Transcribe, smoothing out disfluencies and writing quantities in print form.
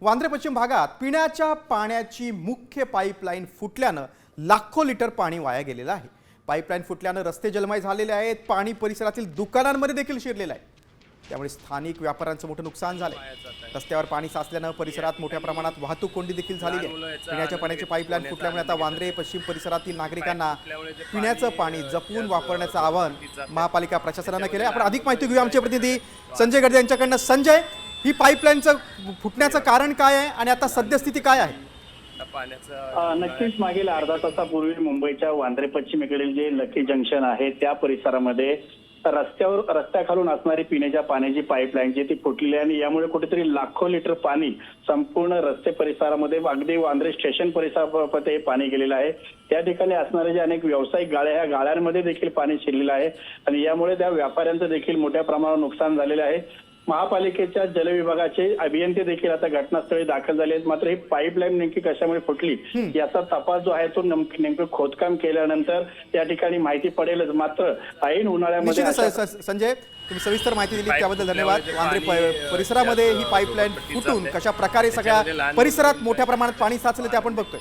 वांद्रे पश्चिम भागात पिण्याच्या पाण्याची मुख्य पाईपलाईन फुटल्यानं लाखो लिटर पाणी वाया गेलेलं आहे। पाईपलाईन फुटल्यानं रस्ते जलमय झालेले आहेत, पाणी परिसरातील दुकानांमध्ये देखील शिरलेलं आहे। त्यामुळे स्थानिक व्यापाऱ्यांचं मोठं नुकसान झालंय। रस्त्यावर पाणी साचल्यानं परिसरात मोठ्या प्रमाणात वाहतूक कोंडी देखील झालेली आहे। पिण्याच्या पाण्याची पाईपलाईन फुटल्यामुळे आता वांद्रे पश्चिम परिसरातील नागरिकांना पिण्याचं पाणी जपून वापरण्याचं आवाहन महापालिका प्रशासनानं केलंय। आपण अधिक माहिती घेऊया आमचे प्रतिनिधी संजय गडदे यांच्याकडनं। संजय, ही पाईपलाईनचं फुटण्याचं कारण काय आहे आणि आता सद्यस्थिती काय आहे? नक्कीच मागील अर्धा तासापूर्वी मुंबईच्या वांद्रे पश्चिमेकडील जे लकी जंक्शन आहे त्या परिसरामध्ये रस्त्याखालून असणारी पिण्याच्या पाण्याची पाईपलाईन जी ती फुटलेली आहे आणि यामुळे कुठेतरी लाखो लिटर पाणी संपूर्ण रस्ते परिसरामध्ये अगदी वांद्रे स्टेशन परिसरामध्ये पाणी गेलेलं आहे। त्या ठिकाणी असणारे जे अनेक व्यावसायिक गाळ्या ह्या गाळ्यांमध्ये देखील पाणी शिरलेलं आहे आणि यामुळे त्या व्यापाऱ्यांचं देखील मोठ्या प्रमाणावर नुकसान झालेलं आहे। महापालिकेच्या जलविभागाचे अभियंते देखील आता घटनास्थळी दाखल झाले आहेत। मात्र ही पाईपलाईन नेमकी कशामुळे फुटली याचा तपास जो आहे तो नेमकं खोदकाम केल्यानंतर त्या ठिकाणी माहिती पडेलच। मात्र ऐन उन्हाळ्यामध्ये संजय, तुम्ही सविस्तर माहिती दिली त्याबद्दल धन्यवाद। वांद्रे परिसरामध्ये ही पाईपलाईन फुटून कशा प्रकारे सगळ्या परिसरात मोठ्या प्रमाणात पाणी साचलं ते आपण बघतोय।